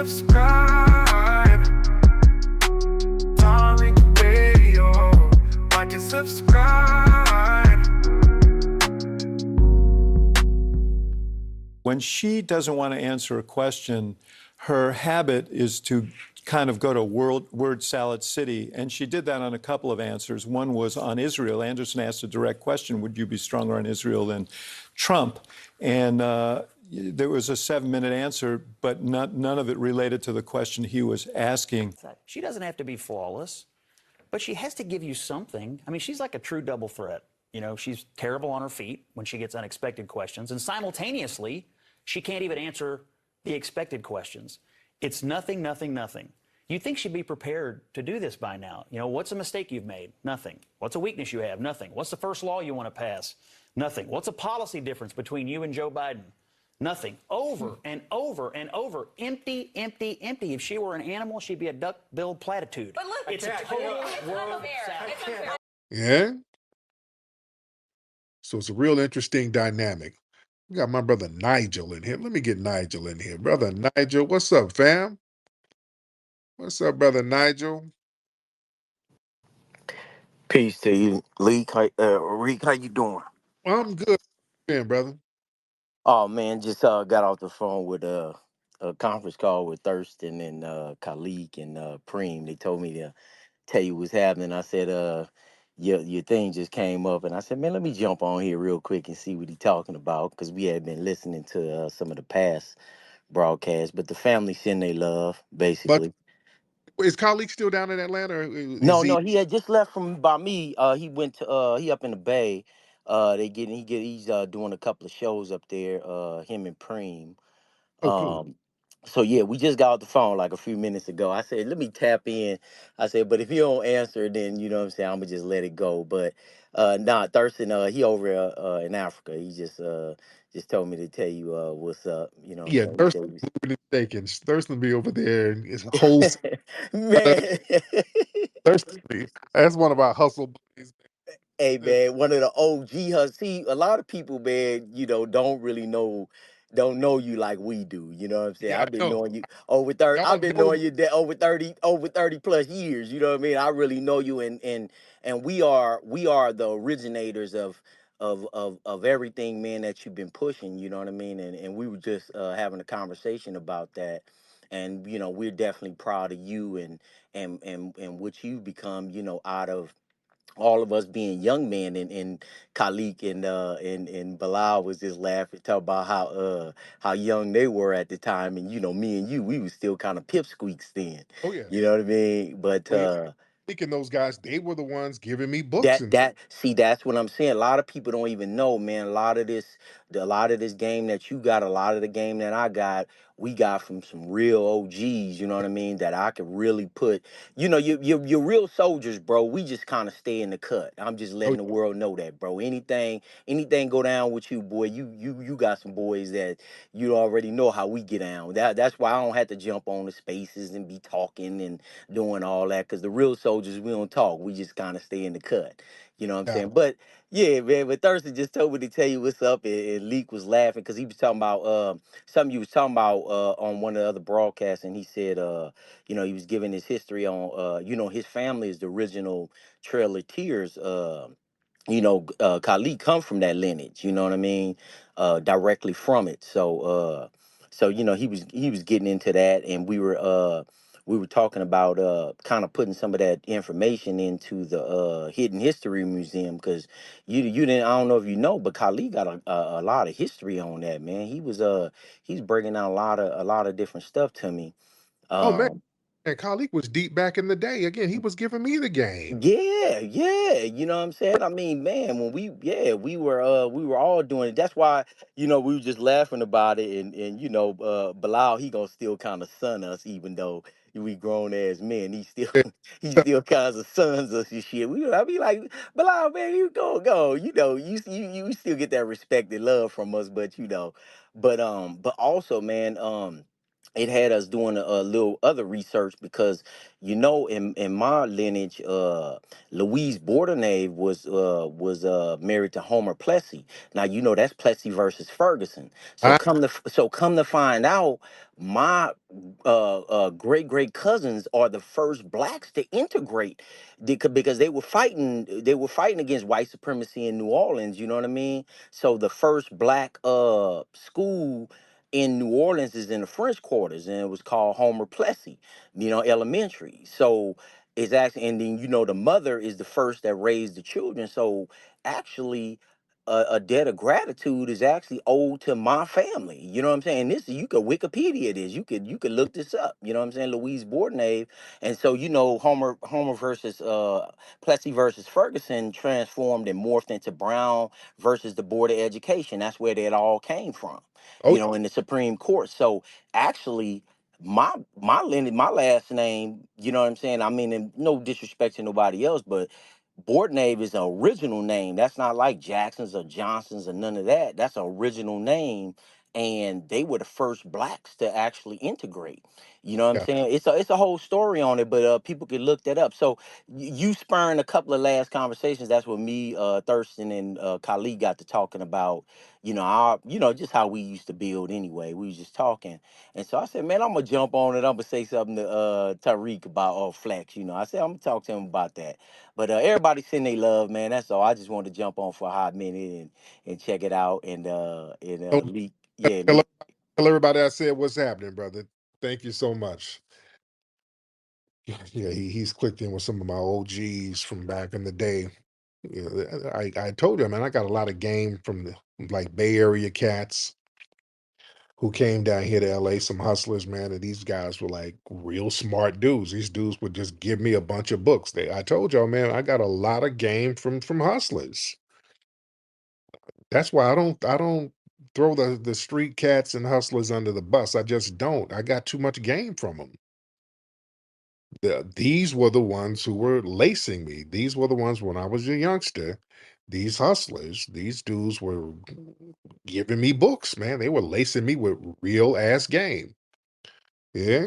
subscribe? Darling Radio, like and subscribe. When she doesn't want to answer a question, her habit is to kind of go to word salad city. And she did that on a couple of answers. One was on Israel. Anderson asked a direct question, would you be stronger on Israel than Trump? And there was a 7-minute answer, but none of it related to the question he was asking. She doesn't have to be flawless, but she has to give you something. I mean, she's like a true double threat. You know, she's terrible on her feet when she gets unexpected questions, and simultaneously, she can't even answer the expected questions. It's nothing, nothing, nothing. You'd think she'd be prepared to do this by now. You know, what's a mistake you've made? Nothing. What's a weakness you have? Nothing. What's the first law you want to pass? Nothing. What's a policy difference between you and Joe Biden? Nothing. Over and over and over. Empty, empty, empty. If she were an animal, she'd be a duck-billed platitude. But look, it's a total word salad. Yeah. So it's a real interesting dynamic. We got my brother Nigel in here. Let me get Nigel in here. Brother Nigel, what's up, fam? What's up, brother Nigel? Peace to you, Reek. Reek, how you doing? I'm good, man, brother. Oh man, just got off the phone with a conference call with Thurston and Khalik and Preem. They told me to tell you what's happening. I said, your thing just came up, and I said, man, let me jump on here real quick and see what he's talking about, because we had been listening to some of the past broadcasts. But the family send they love, But basically. is colleague still down in Atlanta, or is No, he? no, he had just left from by me. He went to he up in the Bay. He's doing a couple of shows up there. Him and Preem. Oh, cool. So yeah, we just got off the phone like a few minutes ago. I said, let me tap in. I said, but if you don't answer, then you know what I'm saying, I'm gonna just let it go. But nah, Thurston, he over in Africa. He just told me to tell you what's up. You know Yeah, what Thurston I'm mistaken. Thurston be over there and his whole saying? Man. Thurston. That's one of our hustle buddies. Hey man, one of the OG See, a lot of people, man, don't know you like we do. You know what I'm saying? Yeah, I I've been know. knowing you over 30. I've Y'all been know. knowing you over 30 plus years. You know what I mean? I really know you, and we are the originators of everything, man, that you've been pushing. You know what I mean? And we were just having a conversation about that. And we're definitely proud of you and what you've become, out of all of us being young men, and Khalik and Bilal was just laughing, talking about how young they were at the time, and me and you, we was still kind of pipsqueaks then. Oh yeah. You know what I mean? But Oh yeah. Thinking those guys, they were the ones giving me books that and that see, that's what I'm saying. A lot of people don't even know, man. A lot of this game that you got, a lot of the game that I got, we got from some real OGs. You know what I mean? That I could really put. You're real soldiers, bro. We just kind of stay in the cut. I'm just oh letting the world know that, bro. Anything go down with you, boy. You got some boys that you already know how we get down. That's why I don't have to jump on the spaces and be talking and doing all that, because the real soldiers, we don't talk. We just kind of stay in the cut. You know what I'm yeah. saying? But yeah, man. But Thurston just told me to tell you what's up, and Leak was laughing because he was talking about something you was talking about on one of the other broadcasts, and he said he was giving his history on his family is the original Trail of Tears. Khalid come from that lineage. You know what I mean? Directly from it. So he was getting into that, and we were talking about kind of putting some of that information into the Hidden History Museum, because you didn't, I don't know if you know, but Khalid got a lot of history on that, man. He's breaking down a lot of different stuff to me. Oh man. Um, And colleague was deep back in the day. Again, he was giving me the game. Yeah, yeah, you know what I'm saying? I mean, man, when we were all doing it. That's why, we were just laughing about it, and Bilal, he gonna still kind of son us, even though we grown as men. He still he still kind of sons us and shit. I be like, Bilal, man, you go. You still get that respect and love from us, but but also, man, it had us doing a little other research because in my lineage, Louise Bourdonnais was married to Homer Plessy. Now that's Plessy versus Ferguson. So I, come to find out, my great great cousins are the first blacks to integrate, because they were fighting against white supremacy in New Orleans. You know what I mean? So the first black school in New Orleans is in the French Quarters, and it was called Homer Plessy, Elementary. So it's actually, and then the mother is the first that raised the children. So actually, a debt of gratitude is actually owed to my family. You know what I'm saying? This, you could Wikipedia this. You could look this up. You know what I'm saying? Louise Bourdonnais, and so Homer versus Plessy versus Ferguson transformed and morphed into Brown versus the Board of Education. That's where that all came from, oh, in the Supreme Court. So actually, my last name, you know what I'm saying? I mean, and no disrespect to nobody else, but Bortnave is an original name. That's not like Jackson's or Johnson's or none of that. That's an original name. And they were the first blacks to actually integrate. You know what I'm yeah. saying? It's a whole story on it, but people can look that up. So you spurring a couple of last conversations. That's what me, Thurston, and Khalid got to talking about. Just how we used to build anyway. We was just talking, and so I said, man, I'm gonna jump on it. I'm gonna say something to Tariq about Flex. I said I'm gonna talk to him about that. But everybody send they love, man. That's all. I just wanted to jump on for a hot minute and check it out and So leak. Yeah, tell, leak. tell everybody I said what's happening, brother. Thank you so much. Yeah, he's clicked in with some of my OGs from back in the day. I told you, man, I got a lot of game from the like Bay Area cats who came down here to LA, some hustlers, man, and these guys were like real smart dudes. These dudes would just give me a bunch of books. I told y'all, man, I got a lot of game from hustlers. That's why I don't throw the street cats and hustlers under the bus. I just don't. I got too much game from them. These were the ones who were lacing me. These were the ones when I was a youngster. These hustlers, these dudes were giving me books, man. They were lacing me with real ass game. Yeah.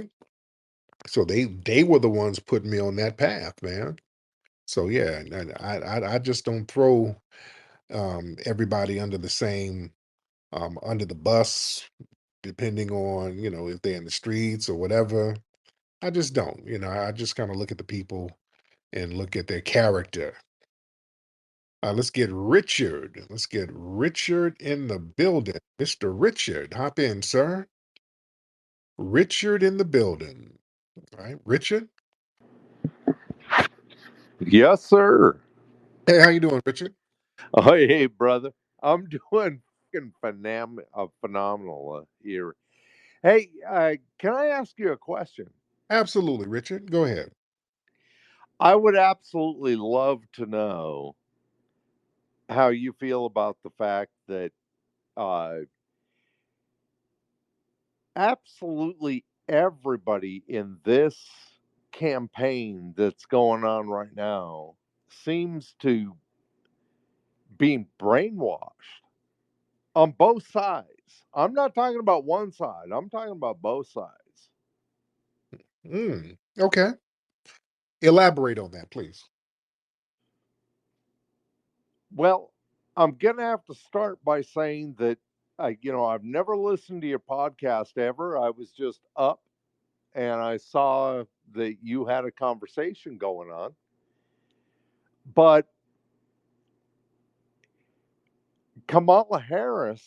So they were the ones putting me on that path, man. So yeah, and I just don't throw everybody under the same under the bus, depending on if they're in the streets or whatever. I just don't. I just kind of look at the people and look at their character. Let's get Richard. Let's get Richard in the building. Mr. Richard, hop in, sir. Richard in the building. All right, Richard. Yes, sir. Hey, how you doing, Richard? Oh, hey, brother. I'm doing fucking phenomenal here. Hey, can I ask you a question? Absolutely, Richard. Go ahead. I would absolutely love to know how you feel about the fact that uh, absolutely everybody in this campaign that's going on right now seems to be brainwashed on both sides. I'm not talking about one side. I'm talking about both sides. Okay. Elaborate on that, please. Well, I'm going to have to start by saying that I've never listened to your podcast ever. I was just up and I saw that you had a conversation going on. But Kamala Harris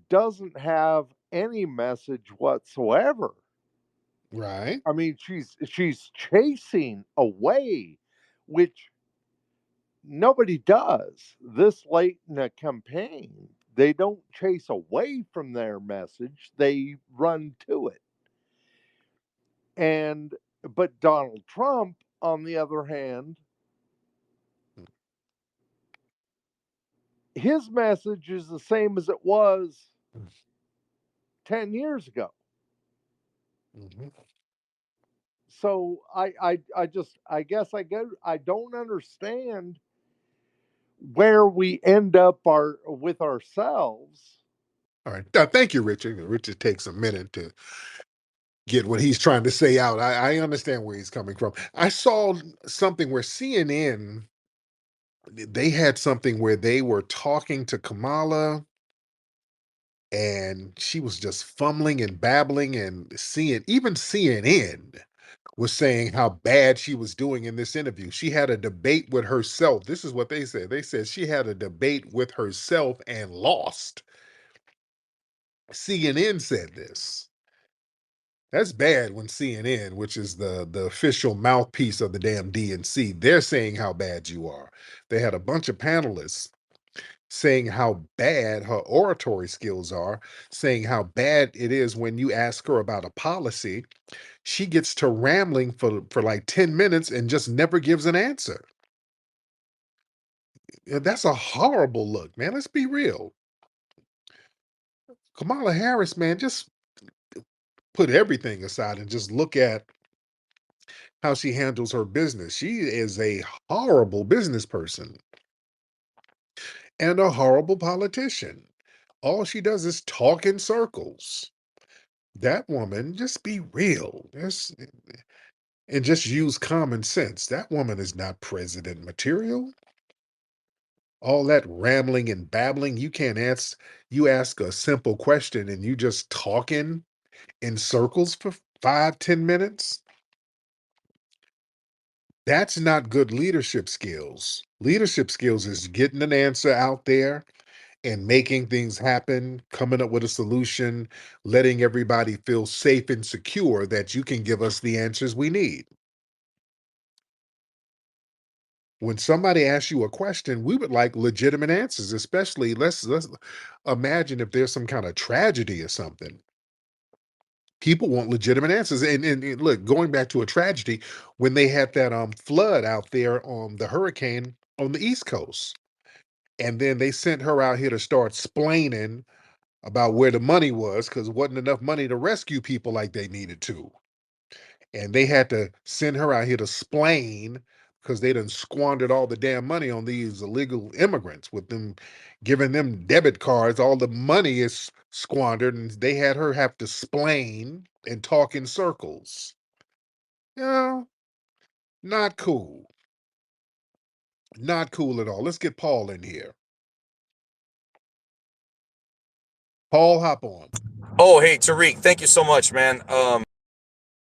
doesn't have any message whatsoever. Right. I mean, she's chasing away, which nobody does this late in a campaign. They don't chase away from their message, they run to it. And but Donald Trump, on the other hand, his message is the same as it was 10 years ago. Mhm. So I guess I don't understand where we end up with ourselves. All right. Thank you, Richard. Richard takes a minute to get what he's trying to say out. I understand where he's coming from. I saw something where CNN, they had something where they were talking to Kamala and she was just fumbling and babbling, and even CNN was saying how bad she was doing in this interview. She had a debate with herself. This is what they said. They said she had a debate with herself and lost. CNN said this. That's bad when CNN, which is the official mouthpiece of the damn DNC, they're saying how bad you are. They had a bunch of panelists saying how bad her oratory skills are, saying how bad it is when you ask her about a policy. She gets to rambling for like 10 minutes and just never gives an answer. That's a horrible look, man. Let's be real. Kamala Harris, man, just put everything aside and just look at how she handles her business. She is a horrible business person and a horrible politician. All she does is talk in circles. That woman, just be real. And just use common sense. That woman is not president material. All that rambling and babbling, you ask a simple question and you just talking in circles for 5, 10 minutes. That's not good leadership skills. Leadership skills is getting an answer out there and making things happen, coming up with a solution, letting everybody feel safe and secure that you can give us the answers we need. When somebody asks you a question, we would like legitimate answers, especially let's imagine if there's some kind of tragedy or something. People want legitimate answers. And look, going back to a tragedy, when they had that flood out there on the hurricane on the East Coast, and then they sent her out here to start splaining about where the money was because wasn't enough money to rescue people like they needed to. And they had to send her out here to splain because they done squandered all the damn money on these illegal immigrants with them giving them debit cards. All the money is squandered, and they had her have to splain and talk in circles. You know, not cool. Not cool at all. Let's get Paul in here. Paul, hop on. Oh, hey, Tariq, thank you so much, man.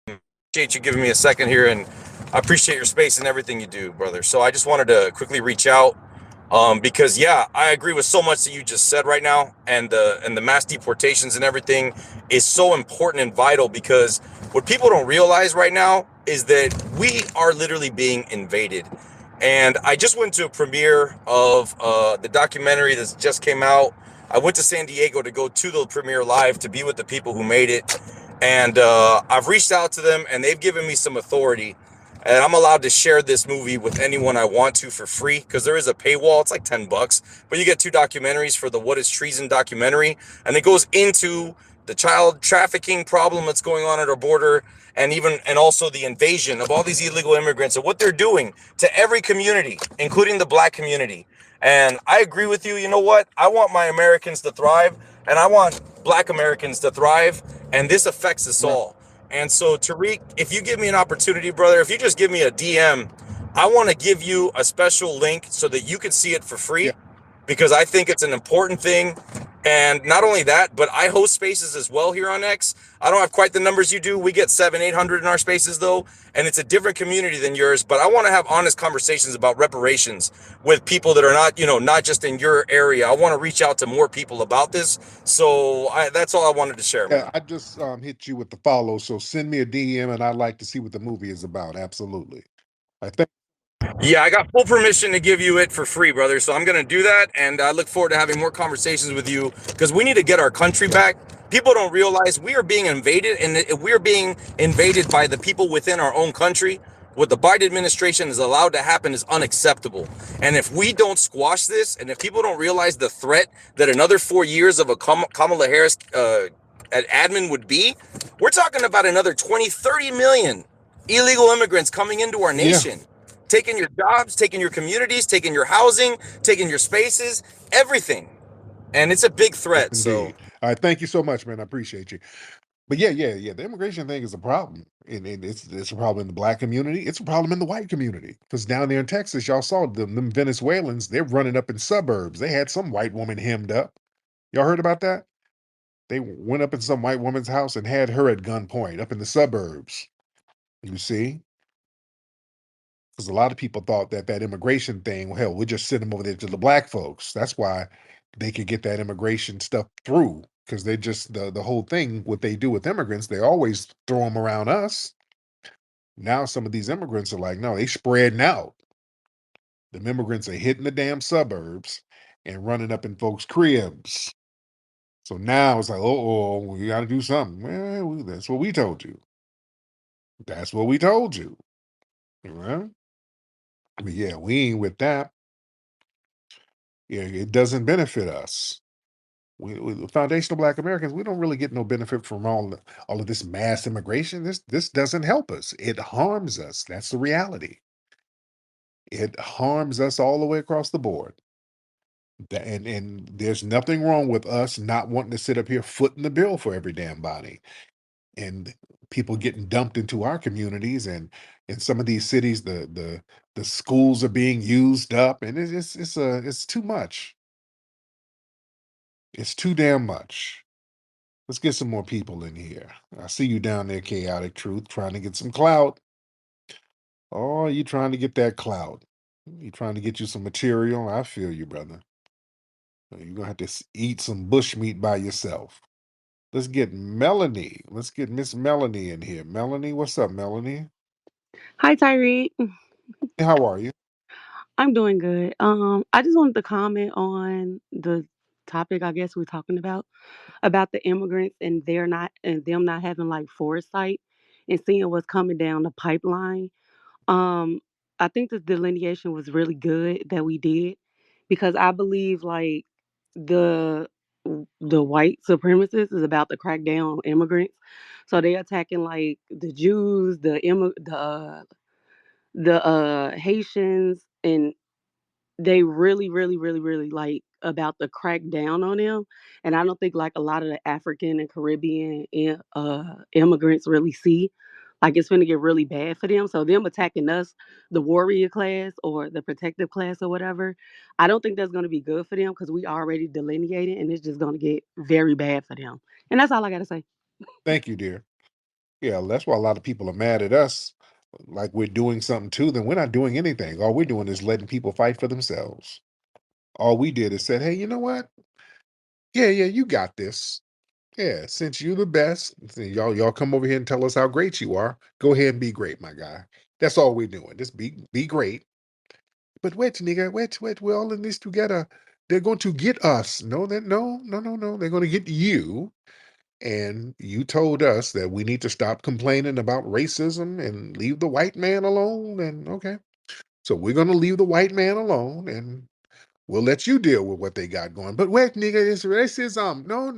Appreciate you giving me a second here, and I appreciate your space and everything you do, brother. So I just wanted to quickly reach out because, yeah, I agree with so much that you just said right now, and the mass deportations and everything is so important and vital because what people don't realize right now is that we are literally being invaded. And I just went to a premiere of the documentary that just came out. I went to San Diego to go to the premiere live to be with the people who made it. And I've reached out to them and they've given me some authority. And I'm allowed to share this movie with anyone I want to for free because there is a paywall. It's like $10, but you get 2 documentaries for the What is Treason documentary. And it goes into the child trafficking problem that's going on at our border and also the invasion of all these illegal immigrants and what they're doing to every community, including the black community. And I agree with you. You know what? I want my Americans to thrive and I want black Americans to thrive. And this affects us all. And so, Tariq, if you give me an opportunity, brother, if you just give me a DM, I want to give you a special link so that you can see it for free because I think it's an important thing. And not only that, but I host spaces as well here on X. I don't have quite the numbers you do. We get 700-800 in our spaces, though, and it's a different community than yours. But I want to have honest conversations about reparations with people that are not, not just in your area. I want to reach out to more people about this. So that's all I wanted to share. Yeah, I just hit you with the follow. So send me a DM, and I'd like to see what the movie is about. Absolutely. I think. Yeah, I got full permission to give you it for free, brother. So I'm going to do that. And I look forward to having more conversations with you because we need to get our country back. People don't realize we are being invaded and we're being invaded by the people within our own country. What the Biden administration has allowed to happen is unacceptable. And if we don't squash this and if people don't realize the threat that another 4 years of a Kamala Harris admin would be, we're talking about another 20-30 million illegal immigrants coming into our nation. Yeah. Taking your jobs, taking your communities, taking your housing, taking your spaces, everything. And it's a big threat. Indeed. So, all right. Thank you so much, man. I appreciate you. But yeah. The immigration thing is a problem, and it's a problem in the black community. It's a problem in the white community because down there in Texas, y'all saw them Venezuelans. They're running up in suburbs. They had some white woman hemmed up. Y'all heard about that? They went up in some white woman's house and had her at gunpoint up in the suburbs. You see, because a lot of people thought that immigration thing, well, hell, we just send them over there to the black folks. That's why they could get that immigration stuff through because they just the whole thing. What they do with immigrants, they always throw them around us. Now some of these immigrants are like, no, they spreading out. The immigrants are hitting the damn suburbs and running up in folks' cribs. So now it's like, oh, we got to do something. Well, that's what we told you. That's what we told you. Well, but yeah, we ain't with that. Yeah, it doesn't benefit us. We foundational Black Americans, we don't really get no benefit from all of this mass immigration. This doesn't help us. It harms us. That's the reality. It harms us all the way across the board. And there's nothing wrong with us not wanting to sit up here footing the bill for every damn body. And people getting dumped into our communities, and in some of these cities, the schools are being used up, and it's too much. It's too damn much. Let's get some more people in here. I see you down there, Chaotic Truth, trying to get some clout. Oh, you trying to get that clout. You trying to get you some material. I feel you, brother. You're gonna have to eat some bushmeat by yourself. Let's get Melanie. Let's get Miss Melanie in here. Melanie, what's up, Melanie? Hi, Tariq. How are you? I'm doing good. I just wanted to comment on the topic I guess we're talking about the immigrants and them not having like foresight and seeing what's coming down the pipeline. Um, I think the delineation was really good that we did because I believe like the the white supremacists is about to crack down on immigrants. So they attacking like the Jews, the Haitians, and they really, really, really, really like about to crack down on them. And I don't think like a lot of the African and Caribbean immigrants really see like it's going to get really bad for them. So them attacking us, the warrior class or the protective class or whatever, I don't think that's going to be good for them because we already delineated and it's just going to get very bad for them. And that's all I got to say. Thank you, dear. Yeah, that's why a lot of people are mad at us. Like we're doing something to them. We're not doing anything. All we're doing is letting people fight for themselves. All we did is said, hey, you know what? Yeah, you got this. Yeah, since you're the best, y'all come over here and tell us how great you are. Go ahead and be great, my guy. That's all we're doing. Just be great. But wait, nigga, wait, we're all in this together. They're going to get us. No. They're going to get you. And you told us that we need to stop complaining about racism and leave the white man alone. And okay, so we're going to leave the white man alone and we'll let you deal with what they got going. But wait, nigga, it's racism. No,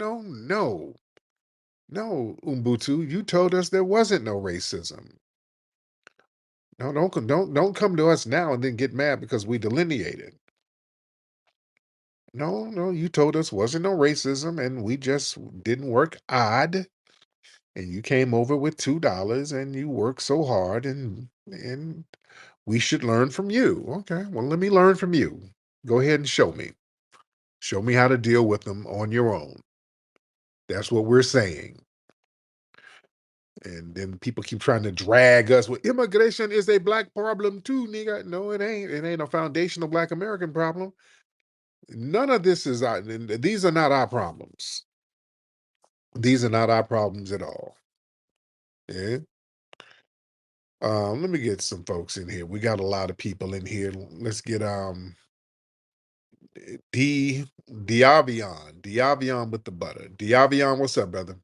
Umbutu, you told us there wasn't no racism. No, don't come to us now and then get mad because we delineated. No, you told us wasn't no racism and we just didn't work odd. And you came over with $2 and you worked so hard and we should learn from you. Okay, well, let me learn from you. Go ahead and show me. Show me how to deal with them on your own. That's what we're saying. And then people keep trying to drag us with immigration is a black problem too, nigga. No, it ain't. It ain't a foundational black American problem. None of this is our, these are not our problems. These are not our problems at all. Yeah. Let me get some folks in here. We got a lot of people in here. Let's get Diavion with the butter. Diavion, what's up, brother?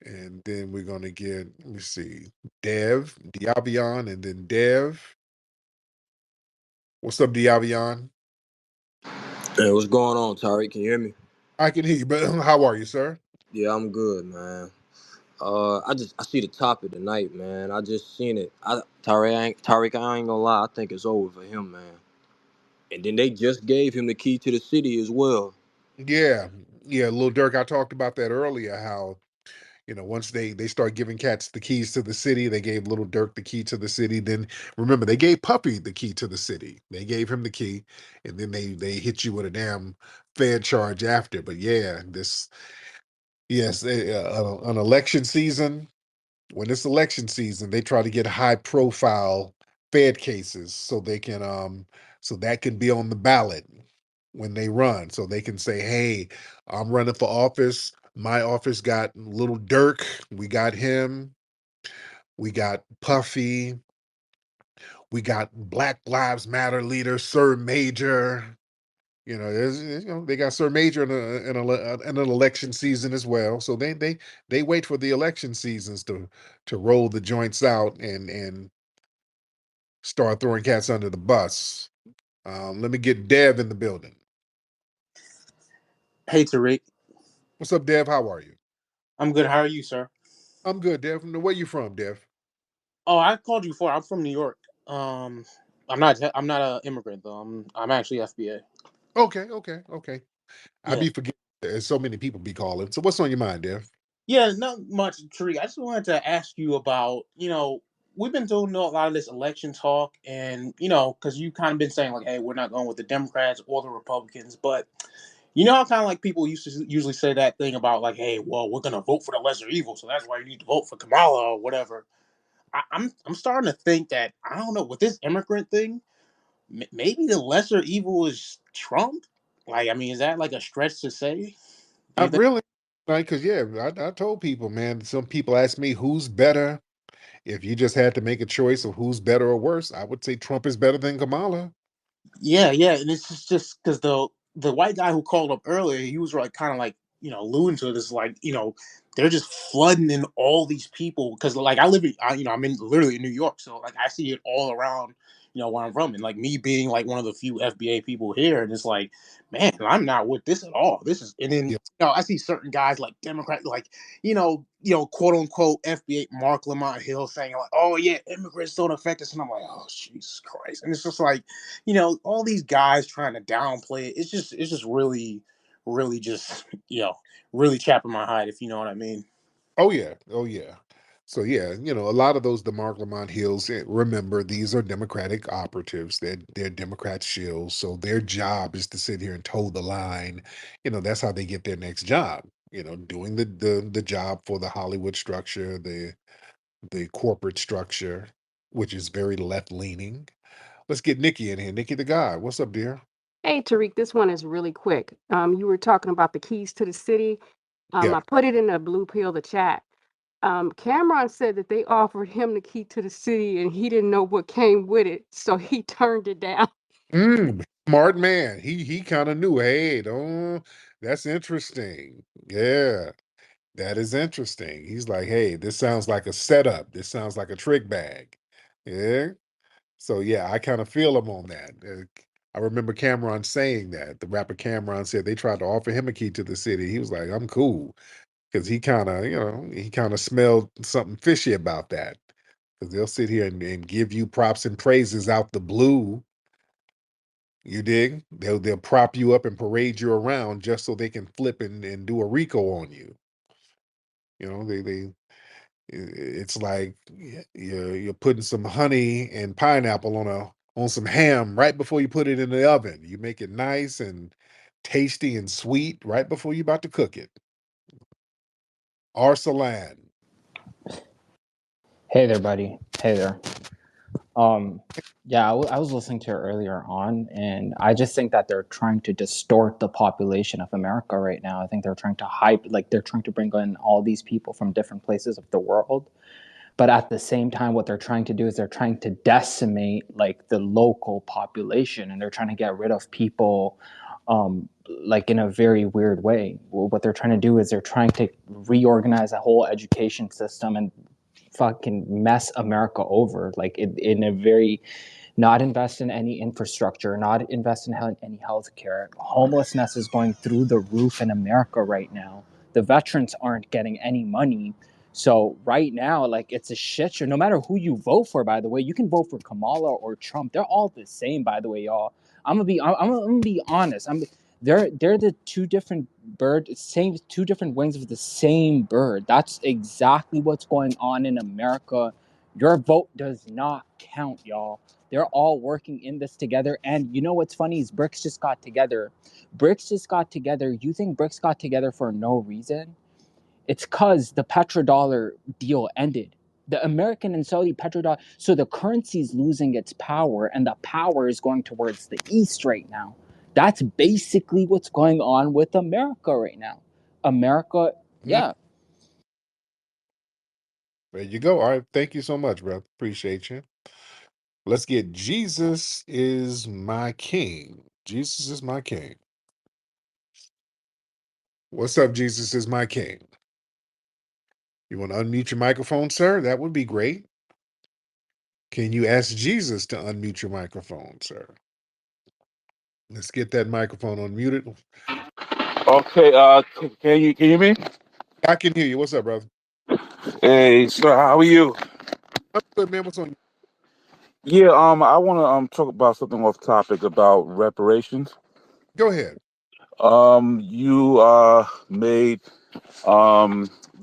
And then we're gonna get, let me see, Diavion, and then Dev. What's up, Diavion? Hey, what's going on, Tariq? Can you hear me? I can hear you, but how are you, sir? Yeah, I'm good, man. I see the topic tonight, man. I just seen it. Tariq, I ain't gonna lie. I think it's over for him, man. And then they just gave him the key to the city as well. Yeah, Lil Durk, I talked about that earlier, how Once they start giving cats the keys to the city, they gave Little Dirk the key to the city. Then remember, they gave Puppy the key to the city. They gave him the key, and then they hit you with a damn Fed charge after. But yeah, an election season. When it's election season, they try to get high profile Fed cases so that can be on the ballot when they run. So they can say, hey, I'm running for office. My office got Little Dirk. We got him. We got Puffy. We got Black Lives Matter leader, Sir Major. They got Sir Major in an election season as well. So they wait for the election seasons to roll the joints out and start throwing cats under the bus. Let me get Dev in the building. Hey Tariq, What's up, Dev? How are you? I'm good. How are you, sir? I'm good, Dev. Where you from, Dev? Oh, I called you before. I'm from New York. Um, I'm not an immigrant though. I'm actually FBA. Okay. I Yeah, be forgetting. There's so many people be calling. So what's on your mind, Dev? yeah, not much, Tariq. I just wanted to ask you about we've been doing a lot of this election talk, and because you kind of been saying like, hey, we're not going with the Democrats or the Republicans, but how kind of like people used to usually say that thing about like, hey, well, we're gonna vote for the lesser evil, so that's why you need to vote for Kamala or whatever. I'm starting to think that I don't know with this immigrant thing. Maybe the lesser evil is Trump. Like, I mean, is that like a stretch to say? Do you Not think? really. Like, cause yeah, I told people, man. Some people ask me who's better. If you just had to make a choice of who's better or worse, I would say Trump is better than Kamala. Yeah, yeah, and it's just because the white guy who called up earlier, he was like kind of like alluding to this, like they're just flooding in all these people because like I live in I'm in literally in New York, so like I see it all around where I'm from, and like me being like one of the few FBA people here, and it's like, man, I'm not with this at all. This is, and then Yeah. I see certain guys like Democrat, like quote unquote FBA Mark Lamont Hill saying like, oh yeah, immigrants don't affect us, and I'm like, oh Jesus Christ, and it's just like all these guys trying to downplay it. It's just really, really just, really chapping my hide, if you know what I mean. Oh yeah. So yeah, a lot of those DeMarc Lamont Hills. Remember, these are Democratic operatives. They're Democrat shills. So their job is to sit here and toe the line. That's how they get their next job. Doing the job for the Hollywood structure, the corporate structure, which is very left leaning. Let's get Nikki in here. Nikki the guy. What's up, dear? Hey, Tariq, this one is really quick. You were talking about the keys to the city. Yeah. I put it in the blue pill, the chat. Cameron said that they offered him the key to the city and he didn't know what came with it, so he turned it down. Smart man. He kind of knew. Hey, don't. That's interesting. Yeah, that is interesting. He's like, hey, this sounds like a setup. This sounds like a trick bag. Yeah. So yeah, I kind of feel him on that. I remember Cameron saying that. The rapper Cameron said they tried to offer him a key to the city. He was like, I'm cool. Because he kind of smelled something fishy about that. Because they'll sit here and give you props and praises out the blue. You dig? They'll prop you up and parade you around just so they can flip and do a Rico on you. It's like you're putting some honey and pineapple on some ham right before you put it in the oven. You make it nice and tasty and sweet right before you're about to cook it. Arsalan. Hey there, buddy. Hey there. Um, yeah, I was listening to it earlier on, and I just think that they're trying to distort the population of America right now. I think they're trying to hype, like they're trying to bring in all these people from different places of the world. But at the same time, what they're trying to do is they're trying to decimate like the local population, and they're trying to get rid of people like in a very weird way. What they're trying to do is they're trying to reorganize the whole education system and fucking mess America over, like in a very, not invest in any infrastructure, not invest in any healthcare. Homelessness is going through the roof in America right now. The veterans aren't getting any money. So right now, like it's a shit show. No matter who you vote for, by the way, you can vote for Kamala or Trump. They're all the same, by the way, y'all. I'm gonna be honest. They're the two different two different wings of the same bird. That's exactly what's going on in America. Your vote does not count, y'all. They're all working in this together. And you know what's funny is BRICS just got together. BRICS just got together. You think BRICS got together for no reason? It's because the petrodollar deal ended. The American and Saudi petrodollar. So the currency is losing its power, and the power is going towards the east right now. That's basically what's going on with America right now. America, yeah. There you go. All right. Thank you so much, bro. Appreciate you. Let's get Jesus is my king. Jesus is my king. What's up, Jesus is my king? You want to unmute your microphone, sir? That would be great. Can you ask Jesus to unmute your microphone, sir? Let's get that microphone unmuted. Okay, can you hear me? I can hear you. What's up, brother? Hey, sir, how are you? I'm good, man. What's on? Yeah, I want to talk about something off topic about reparations. Go ahead. You made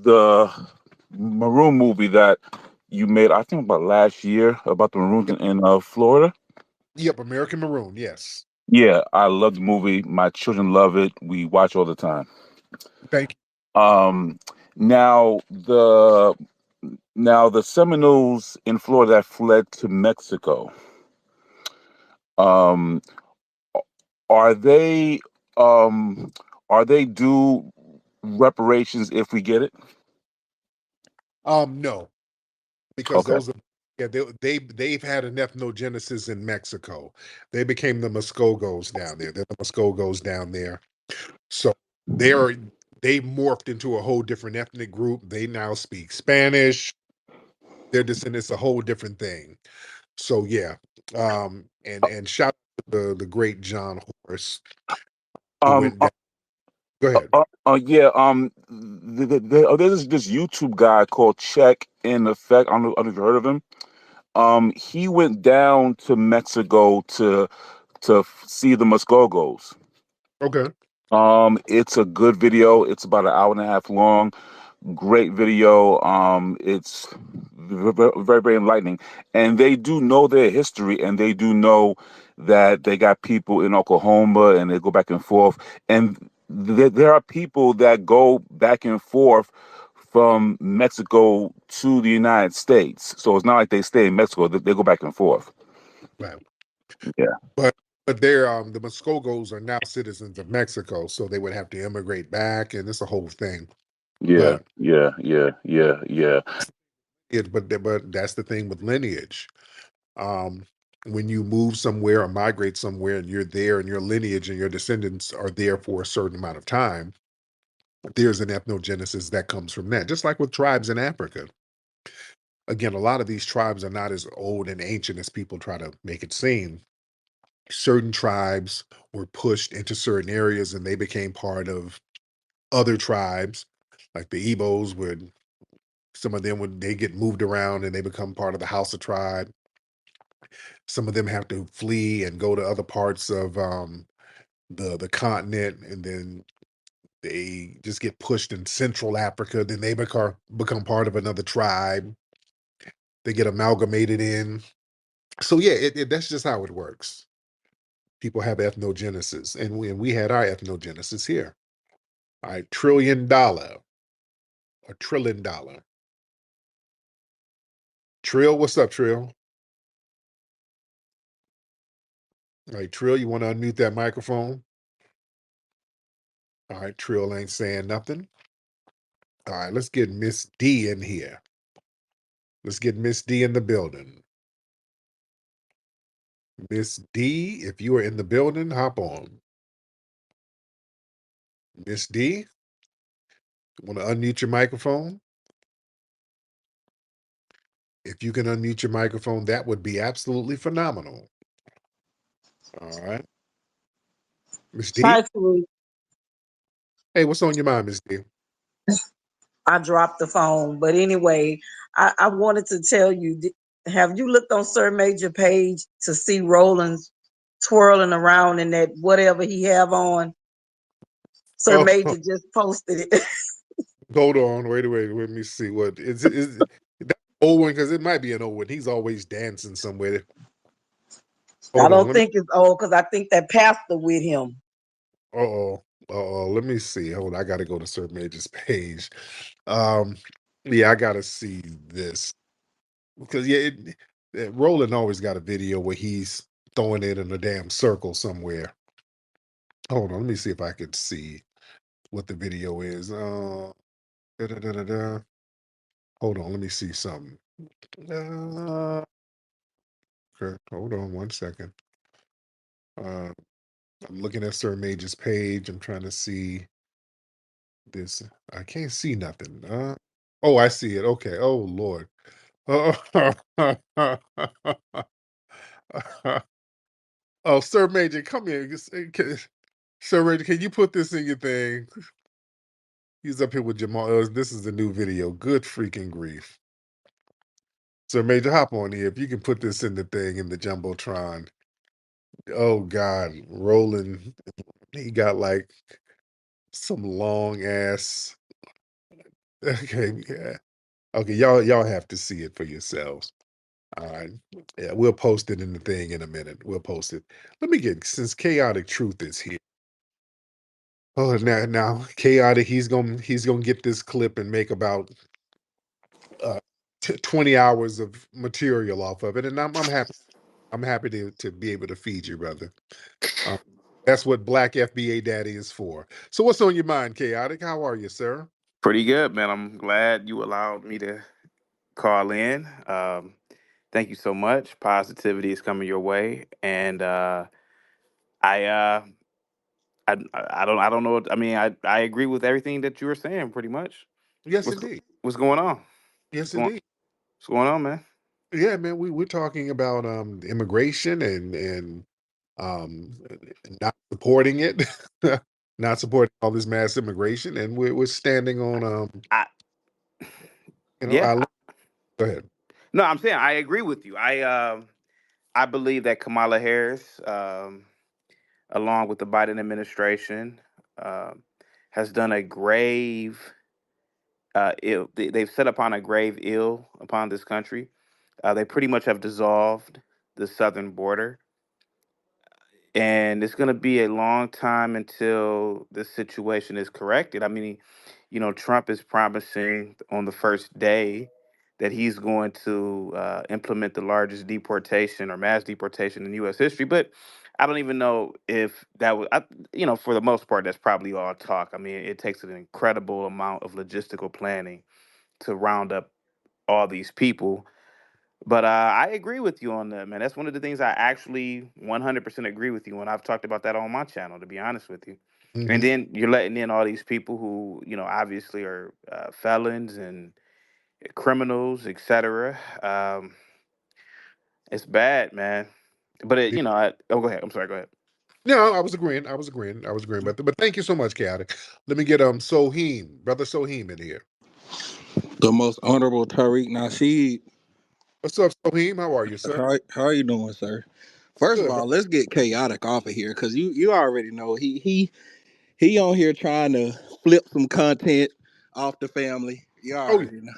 the Maroon movie that you made, I think about last year, about the Maroons in Florida. Yep, American Maroon. Yes. Yeah, I love the movie. My children love it. We watch all the time. Thank you. Now the Seminoles in Florida that fled to Mexico. Um, are they due reparations if we get it? No, because Okay. those are they've had an ethnogenesis in Mexico. They became the Muskogos down there. They're the Muskogos down there. So they morphed into a whole different ethnic group. They now speak Spanish. Their descendants a whole different thing. So yeah. And shout out to the great John Horace who Um. went down. Go ahead. Yeah. There's this YouTube guy called Check in Effect. I don't know if you heard of him. He went down to Mexico to see the Muskogos. Okay. It's a good video. It's about an hour and a half long. Great video. It's very, very enlightening. And they do know their history, and they do know that they got people in Oklahoma, and they go back and forth. And there are people that go back and forth from Mexico to the United States. So it's not like they stay in Mexico. They go back and forth. Right. Yeah. But they're the Muskogos are now citizens of Mexico, so they would have to immigrate back, and it's a whole thing. Yeah. But Yeah. but that's the thing with lineage. Um, when you move somewhere or migrate somewhere, and you're there, and your lineage and your descendants are there for a certain amount of time, there's an ethnogenesis that comes from that. Just like with tribes in Africa. Again, a lot of these tribes are not as old and ancient as people try to make it seem. Certain tribes were pushed into certain areas, and they became part of other tribes, like the Igbos would. Some of them would they get moved around and they become part of the Hausa tribe. Some of them have to flee and go to other parts of the continent, and then they just get pushed in Central Africa. Then they become part of another tribe. They get amalgamated in. So yeah, that's just how it works. People have ethnogenesis, and we had our ethnogenesis here. All right, $1 trillion, $1 trillion. Trill, what's up, Trill? All right, Trill, you want to unmute that microphone? All right, Trill ain't saying nothing. All right, let's get Miss D in here. Let's get Miss D in the building. Miss D, if you are in the building, hop on. Miss D, want to unmute your microphone? If you can unmute your microphone, that would be absolutely phenomenal. All right. Miss D? Hi, Tariq. Hey, what's on your mind, Miss D? I dropped the phone, but anyway, I wanted to tell you: have you looked on Sir Major page to see Roland's twirling around in that whatever he have on? Sir Oh, Major just posted it. hold on. Wait. Let me see. What is that old one? Because it might be an old one. He's always dancing somewhere. I Hold on. don't Let me. think it's old because I think that pastor with him. Uh-oh. Let me see. Hold on. I got to go to Sir Major's page. Um, yeah, I got to see this because Roland always got a video where he's throwing it in a damn circle somewhere. Hold on. Let me see if I could see what the video is. Da-da-da-da-da. Hold on. Let me see something. Uh, okay. Hold on 1 second. Uh, I'm looking at Sir Major's page. I'm trying to see this. I can't see nothing. Oh, I see it. Okay. Oh Lord. Oh, Sir Major, come here. Sir Major, can you put this in your thing? He's up here with Jamal. This is the new video. Good freaking grief. Sir Major, hop on here. If you can put this in the thing in the Jumbotron. Oh God, Roland. He got like some long ass. Okay, yeah. Okay, y'all have to see it for yourselves. All right. Yeah, we'll post it in the thing in a minute. We'll post it. Let me get since Chaotic Truth is here. Oh, now Chaotic, he's gonna get this clip and make about 20 hours of material off of it, and I'm happy. I'm happy to be able to feed you, brother. Um, that's what Black FBA Daddy is for. So, what's on your mind, Chaotic? How are you, sir? Pretty good, man. I'm glad you allowed me to call in. Thank you so much. Positivity is coming your way, and I, uh, I don't know. I mean, I agree with everything that you were saying, pretty much. Yes, What's indeed. what's going on? What's Yes, going indeed. What's going on, man? Yeah, man. We're talking about immigration and um not supporting it, not supporting all this mass immigration, and we're standing on I I yeah. go ahead. No, I'm saying I agree with you. I believe that Kamala Harris, along with the Biden administration, um, has done a grave ill. They've set upon a grave ill upon this country. They pretty much have dissolved the southern border, and it's going to be a long time until this situation is corrected. I mean, Trump is promising on the first day that he's going to implement the largest deportation or mass deportation in U.S. history, but I don't even know if that was, for the most part, that's probably all talk. I mean, it takes an incredible amount of logistical planning to round up all these people. But I agree with you on that, man. That's one of the things I actually 100% agree with you on. I've talked about that on my channel, to be honest with you. And Hmm. then you're letting in all these people who, obviously are felons and criminals, etc. It's bad, man. But oh, go ahead. I'm sorry. Go ahead. No, I was agreeing. But thank you so much, Chaotic. Let me get Soheem, brother Soheem in here. The most honorable Tariq Nashid. What's up, Soheem? How are you, sir? How are you doing, sir? First of Good, bro. all, let's get chaotic off of here because you already know he on here trying to flip some content off the family. You Oh yeah, already know.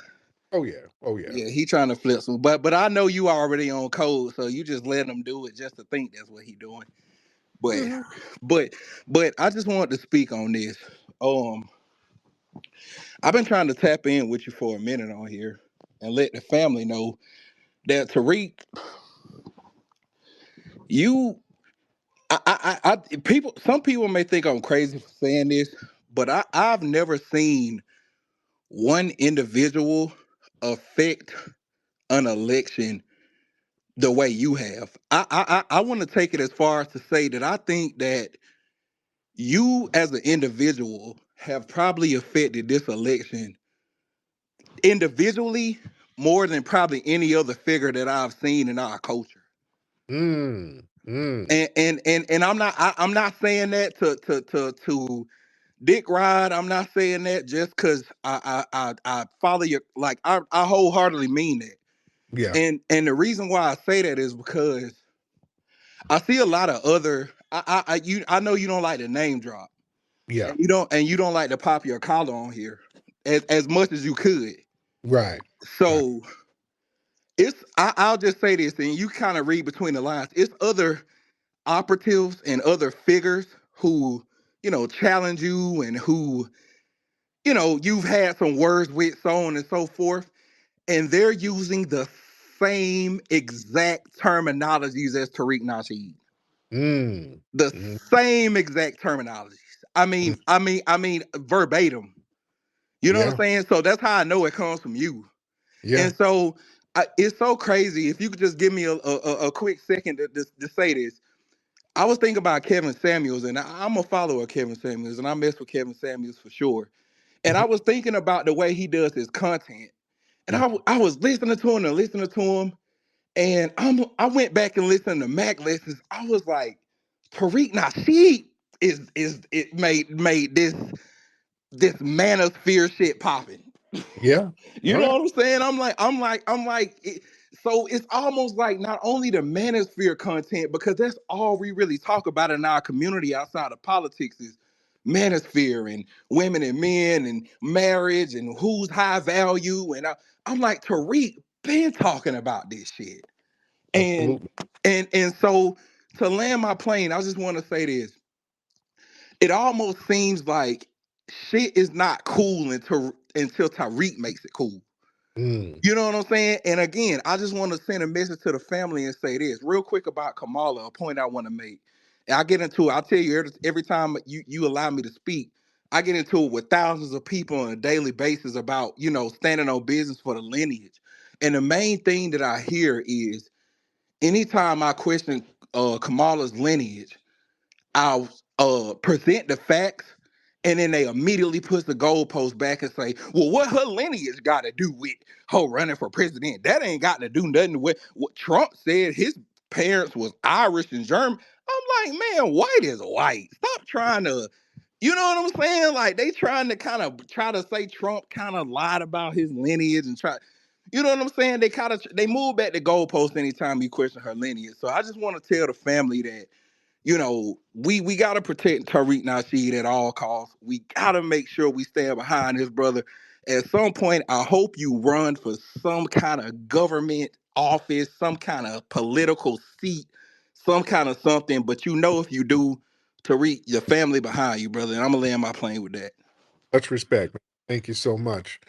oh yeah, oh yeah. Yeah, he trying to flip some, but I know you already on code, so you just letting him do it just to think that's what he doing. But Hmm. but but I just wanted to speak on this. Um, I've been trying to tap in with you for a minute on here and let the family know that Tariq, you people, some people may think I'm crazy for saying this, but I've never seen one individual affect an election the way you have. I want to take it as far as to say that I think that you as an individual have probably affected this election individually more than probably any other figure that I've seen in our culture. Mm, mm. And I'm not saying that to Dick Ride. I'm not saying that just because I follow your, like, I wholeheartedly mean that. Yeah. And the reason why I say that is because I see a lot of other I know you don't like the name drop, Yeah. And you don't like to pop your collar on here as much as you could. Right. Right. So I'll just say this, and you kind of read between the lines. It's other operatives and other figures who, challenge you and who, you've had some words with, so on and so forth, and they're using the same exact terminologies as Tariq Nasheed. Mm. The Mm. same exact terminologies. Mm. I mean verbatim. You know what I'm Yeah. saying? So that's how I know it comes from you. Yeah. And so it's so crazy. If you could just give me a quick second to say this. I was thinking about Kevin Samuels, and I'm a follower of Kevin Samuels, and I mess with Kevin Samuels for sure. And I Mhm. was thinking about the way he does his content. And Mm. I was listening to him and listening to him. And I went back and listened to Mac lessons. I was like, Tariq Nasheed is it made this manosphere shit popping. Yeah. You Oh know yeah. what I'm saying? So it's almost like not only the manosphere content, because that's all we really talk about in our community outside of politics is manosphere and women and men and marriage and who's high value. And I'm like, Tariq been talking about this shit. And Absolutely. and so to land my plane, I just want to say this. It almost seems like shit is not cool until Tariq makes it cool. Mm. You know what I'm saying? And again, I just want to send a message to the family and say this real quick about Kamala, a point I want to make. And I get into it. I'll tell you every time you allow me to speak, I get into it with thousands of people on a daily basis about, standing on business for the lineage. And the main thing that I hear is anytime I question Kamala's lineage, I'll present the facts, and then they immediately push the goalpost back and say, "Well, what her lineage got to do with her running for president? That ain't got to do nothing with what Trump said. His parents was Irish and German." I'm like, man, white is white. Stop trying to, you know what I'm saying? Like they trying to kind of try to say Trump kind of lied about his lineage and try. You know what I'm saying? They move back the goalpost anytime you question her lineage. So I just want to tell the family that we gotta protect Tariq Nasheed at all costs. We gotta make sure we stand behind his brother. At some point, I hope you run for some kind of government office, some kind of political seat, some kind of something. But if you do, Tariq, your family behind you, brother. And I'm gonna land my plane with that. Much respect. Thank you so much.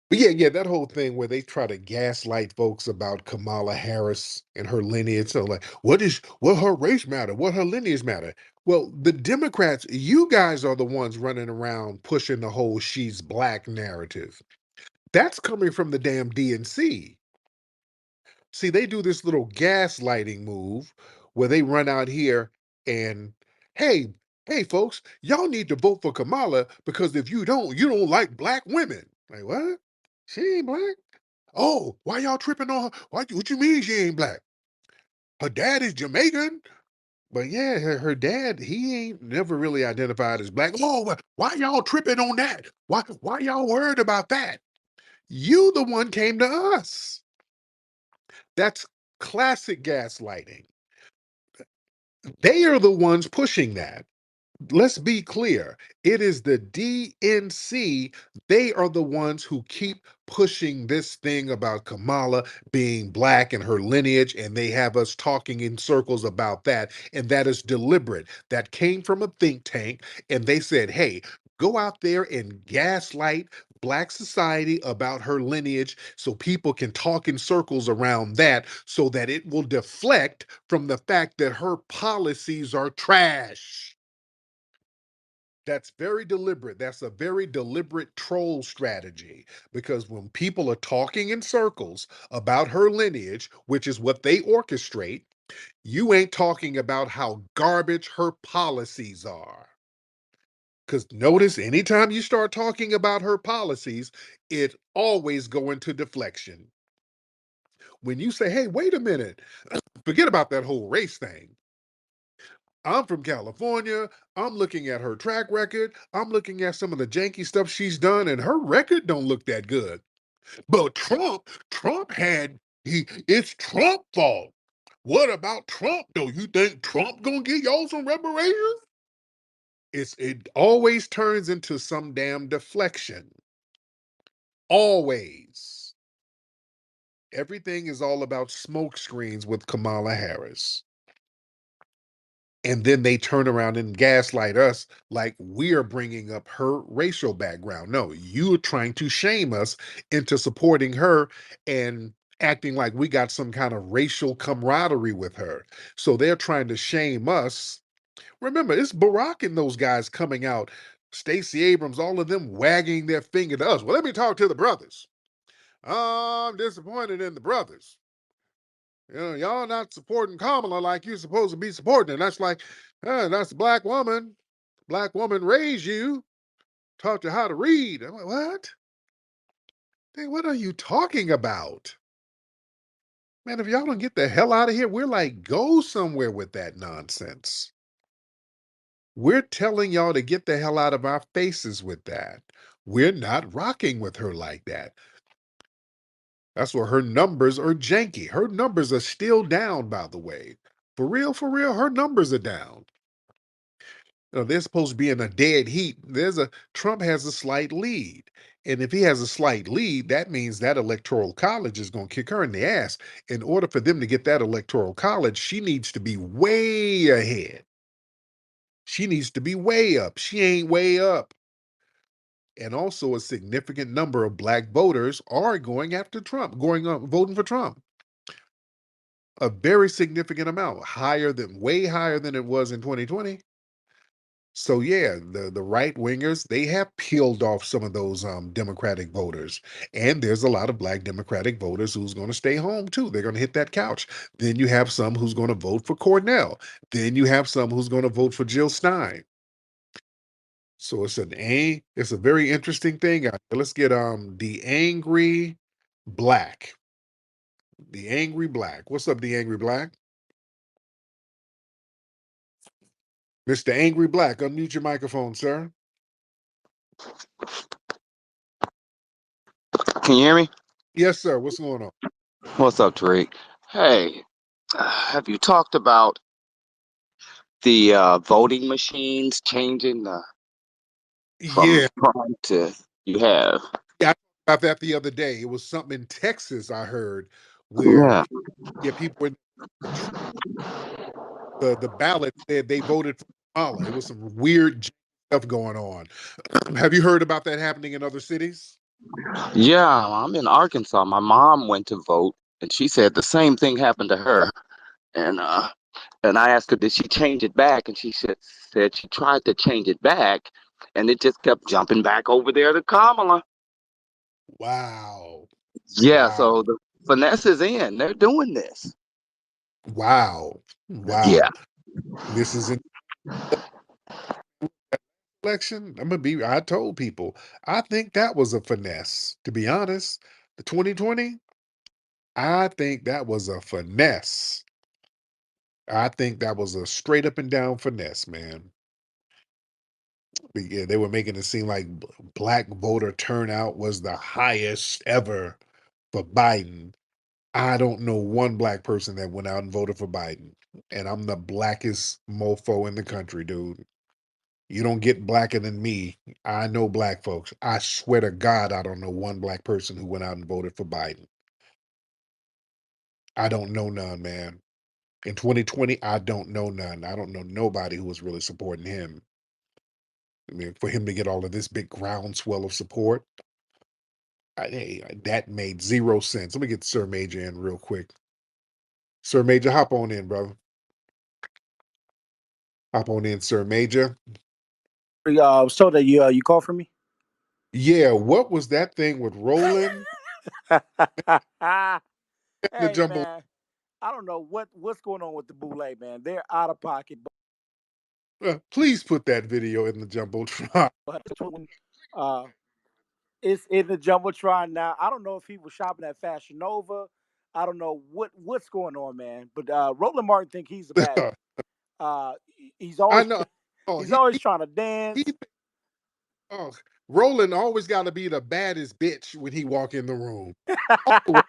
But yeah, that whole thing where they try to gaslight folks about Kamala Harris and her lineage. So like, what her race matter? What her lineage matter? Well, the Democrats, you guys are the ones running around pushing the whole she's black narrative. That's coming from the damn DNC. See, they do this little gaslighting move where they run out here and, hey, hey, folks, y'all need to vote for Kamala because if you don't like black women. Like, what? She ain't black? Oh, why y'all tripping on her? What you mean she ain't black? Her dad is Jamaican. But yeah, her dad, he ain't never really identified as black. Oh, why y'all tripping on that? Why y'all worried about that? You the one came to us. That's classic gaslighting. They are the ones pushing that. Let's be clear. It is the DNC. They are the ones who keep pushing this thing about Kamala being black and her lineage, and they have us talking in circles about that. And that is deliberate. That came from a think tank, and they said, hey, go out there and gaslight Black society about her lineage so people can talk in circles around that so that it will deflect from the fact that her policies are trash. That's very deliberate. That's a very deliberate troll strategy because when people are talking in circles about her lineage, which is what they orchestrate, you ain't talking about how garbage her policies are. Because notice, anytime you start talking about her policies, it always go into deflection. When you say, hey, wait a minute, forget about that whole race thing. I'm from California. I'm looking at her track record. I'm looking at some of the janky stuff she's done, and her record don't look that good. But Trump it's Trump fault. What about Trump though? You think Trump gonna get y'all some reparations? it always turns into some damn deflection. Always. Everything is all about smoke screens with Kamala Harris. And then they turn around and gaslight us like we are bringing up her racial background. No, you're trying to shame us into supporting her and acting like we got some kind of racial camaraderie with her. So they're trying to shame us. Remember, it's Barack and those guys coming out, Stacey Abrams, all of them wagging their finger to us. Well, let me talk to the brothers. I'm disappointed in the brothers. You know, y'all not supporting Kamala like you're supposed to be supporting. And that's like, that's a black woman. Black woman raised you, taught you how to read. I'm like, what? Hey, what are you talking about? Man, if y'all don't get the hell out of here, we're like, go somewhere with that nonsense. We're telling y'all to get the hell out of our faces with that. We're not rocking with her like that. That's why her numbers are janky. Her numbers are still down, by the way. For real, her numbers are down. You know, they're supposed to be in a dead heat. Trump has a slight lead. And if he has a slight lead, that means that electoral college is going to kick her in the ass. In order for them to get that electoral college, she needs to be way ahead. She needs to be way up. She ain't way up. And also a significant number of black voters are going after Trump, voting for Trump. A very significant amount, way higher than it was in 2020. So yeah, the right wingers, they have peeled off some of those Democratic voters, and there's a lot of black Democratic voters who's going to stay home too. They're going to hit that couch. Then you have some who's going to vote for Cornell. Then you have some who's going to vote for Jill Stein. So it's a very interesting thing. Let's get the angry black. The angry black. What's up, the angry black? Mr. Angry Black, unmute your microphone, sir. Can you hear me? Yes, sir. What's going on? What's up, Tariq? Hey, have you talked about the voting machines changing from Yeah, prime to you have? yeah, I talked about that the other day. It was something in Texas I heard where Yeah. people were the ballot said they voted for Kamala. It was some weird stuff going on. Have you heard about that happening in other cities? Yeah, I'm in Arkansas. My mom went to vote and she said the same thing happened to her. And I asked her, did she change it back? And said she tried to change it back and it just kept jumping back over there to Kamala. Wow. Yeah, Wow. so the finesse is in. They're doing this. Wow. Yeah. Wow. This is an election. I told people, I think that was a finesse, to be honest. The 2020, I think that was a finesse. I think that was a straight up and down finesse, man. Yeah, they were making it seem like black voter turnout was the highest ever for Biden. I don't know one black person that went out and voted for Biden. And I'm the blackest mofo in the country, dude. You don't get blacker than me. I know black folks. I swear to God, I don't know one black person who went out and voted for Biden. I don't know none, man. In 2020, I don't know none. I don't know nobody who was really supporting him. I mean, for him to get all of this big groundswell of support, that made zero sense. Let me get Sir Major in real quick. Sir Major, hop on in, brother. Hop on in, Sir Major. I was told that you called for me. Yeah, what was that thing with Roland the Hey jumbo? man, I don't know what's going on with the Boule, man. They're out of pocket. Please put that video in the jumbotron. But it's in the jumbotron now. I don't know if he was shopping at Fashion Nova. I don't know what's going on, man. But Roland Martin think he's the baddest. He's I always know. Oh, he's always trying to dance. he oh, Roland always got to be the baddest bitch when he walk in the room. Always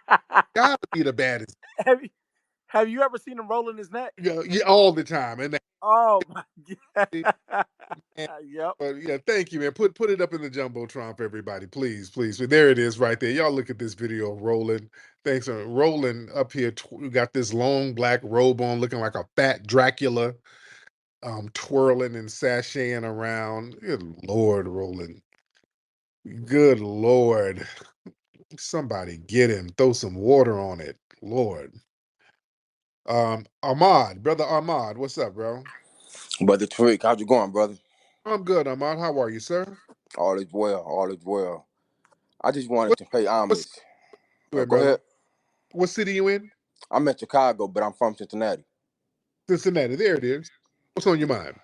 got to be the baddest. have, you, have you ever seen him rolling his neck? Yeah, all the time. And Oh my Man, god. Yep. but yeah, thank you, man. Put it up in the jumbotron for everybody, please, please. There it is, right there. Y'all look at this video of Roland. Thanks, Roland up here. Got this long black robe on, looking like a fat Dracula, twirling and sashaying around. Good Lord, Roland. Good Lord. Somebody get him. Throw some water on it. Lord. Ahmad, brother Ahmad, what's up, bro? Brother Tariq, how's it going, brother? I'm good, Ahmad. How are you, sir? All is well, all is well. I just wanted What to pay what's homage. you in, Go brother? ahead. What city you in? I'm in Chicago, but I'm from Cincinnati. Cincinnati. There it is. What's on your mind?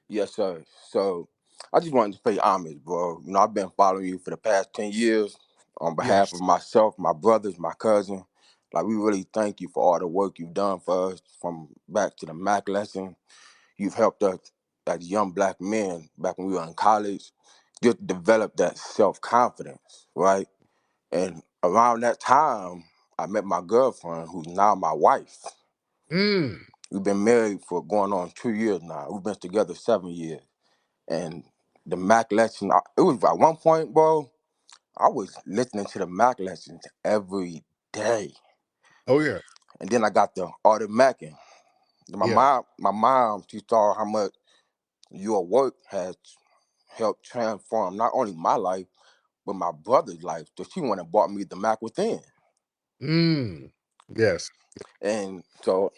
Yes, sir. So I just wanted to pay homage, bro. You know, I've been following you for the past 10 years on behalf of Yes. myself, my brothers, my cousin. Like, we really thank you for all the work you've done for us from back to the Mac lesson. You've helped us as young black men back when we were in college just develop that self-confidence, right? And around that time, I met my girlfriend, who's now my wife. Mm. We've been married for going on 2 years now. We've been together 7 years. And the Mac lesson, it was at one point, bro, I was listening to the Mac lessons every day. Oh yeah. And then I got the art of Macking. Yeah. My mom, she saw how much your work has helped transform not only my life, but my brother's life. So she went and bought me the Mac Within. Mm. Yes. And so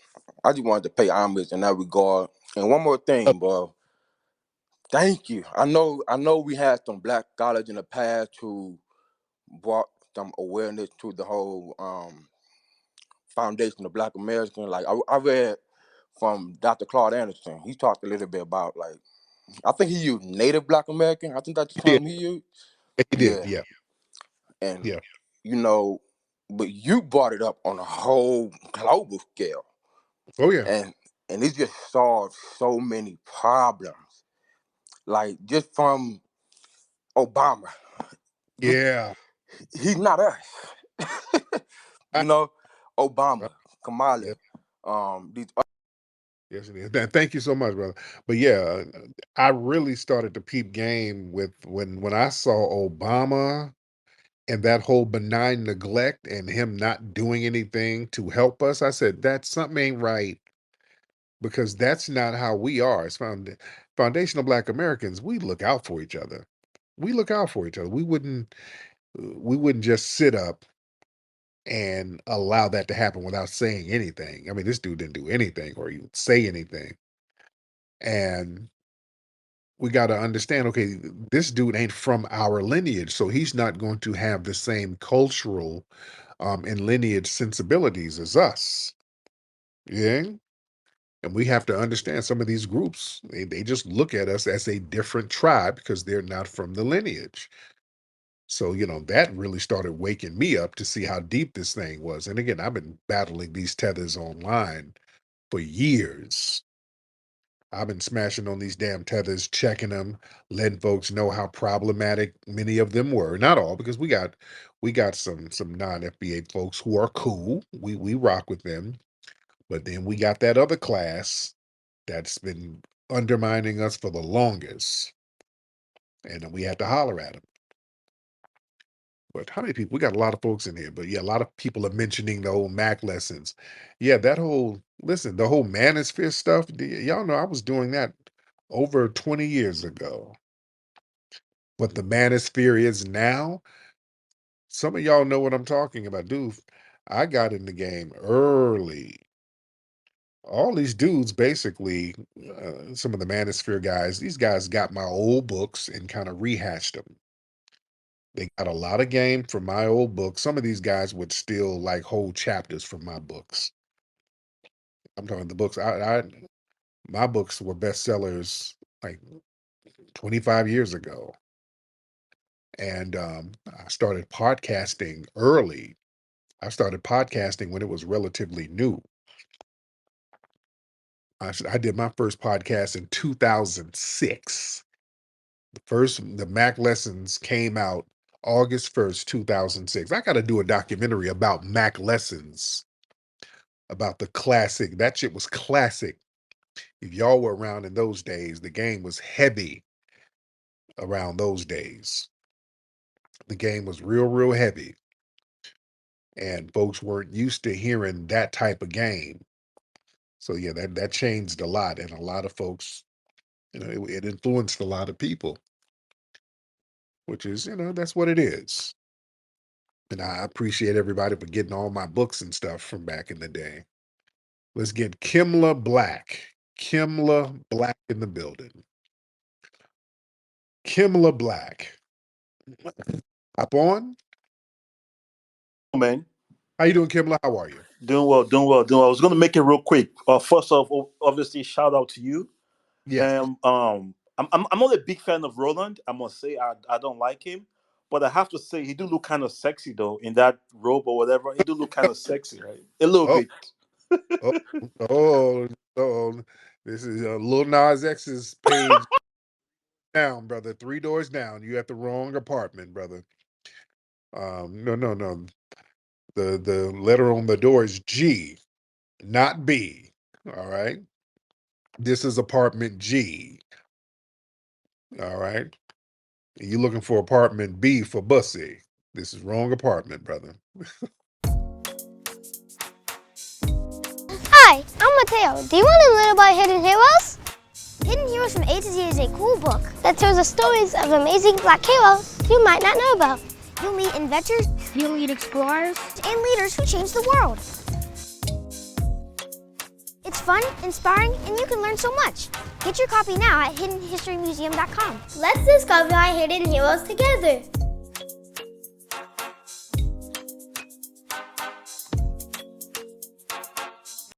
I just wanted to pay homage in that regard. And one more Uh, thing, bro. Thank you. I know we had some black scholars in the past who brought some awareness to the whole foundation of Black American. Like I read from Dr. Claude Anderson. He talked a little bit about, like, I think he used Native Black American. I think that's the he did. term he used. He did. Yeah. Yeah. And Yeah. you know, but you brought it up on a whole global scale. Oh yeah. And it just solved so many problems. Like, just from Obama. Just, Yeah. he's not us. I, You know, uh, Obama, Kamala, yeah. these Yes, it is. Thank you so much, brother. But yeah, I really started to peep game with when I saw Obama and that whole benign neglect and him not doing anything to help us. I said that something ain't right, because that's not how we are. As foundational Black Americans, we look out for each other. We look out for each other. We wouldn't just sit up and allow that to happen without saying anything. I mean, this dude didn't do anything or even say anything. And we got to understand, okay, this dude ain't from our lineage, so he's not going to have the same cultural and lineage sensibilities as us. Yeah. And we have to understand some of these groups, they just look at us as a different tribe because they're not from the lineage. So, that really started waking me up to see how deep this thing was. And again, I've been battling these tethers online for years. I've been smashing on these damn tethers, checking them, letting folks know how problematic many of them were. Not all, because we got some non-FBA folks who are cool. We rock with them. But then we got that other class that's been undermining us for the longest. And then we had to holler at them. But how many people? We got a lot of folks in here, but yeah, a lot of people are mentioning the old Mac lessons. Yeah, listen, the whole manosphere stuff, y'all know I was doing that over 20 years ago. What the manosphere is now, some of y'all know what I'm talking about. Dude, I got in the game early. All these dudes, basically, some of the manosphere guys, these guys got my old books and kind of rehashed them. They got a lot of game from my old books. Some of these guys would steal like whole chapters from my books. I'm talking the books. My books were bestsellers like 25 years ago, and I started podcasting early. I started podcasting when it was relatively new. I did my first podcast in 2006. The Mac lessons came out August 1st, 2006. I got to do a documentary about Mac lessons, about the classic. That shit was classic. If y'all were around in those days, the game was heavy around those days. The game was real heavy. And folks weren't used to hearing that type of game. So yeah, that changed a lot. And a lot of folks, it influenced a lot of people, which is, that's what it is. And I appreciate everybody for getting all my books and stuff from back in the day. Let's get Kimla Black. Kimla Black in the building. Kimla Black. Hop on. Man, How you doing, Kimla? How are you? doing well, doing well, doing well. I was going to make it real quick. First off, obviously, shout out to you. Yes. And I'm not a big fan of Roland. I must say, I don't like him, but I have to say he do look kind of sexy though in that robe or whatever. He do look kind of sexy, right? A little Oh, bit. oh, oh, oh. This is Lil Nas X's page down, brother. 3 doors down. You at the wrong apartment, brother. No. The letter on the door is G, not B. All right. This is apartment G. All right. You looking for apartment B for Bussy. This is wrong apartment, brother. Hi, I'm Mateo. Do you want to learn about Hidden Heroes? Hidden Heroes from A to Z is a cool book that tells the stories of amazing black heroes you might not know about. You'll meet inventors, you'll meet explorers, and leaders who change the world. It's fun, inspiring, and you can learn so much. Get your copy now at hiddenhistorymuseum.com. Let's discover our hidden heroes together.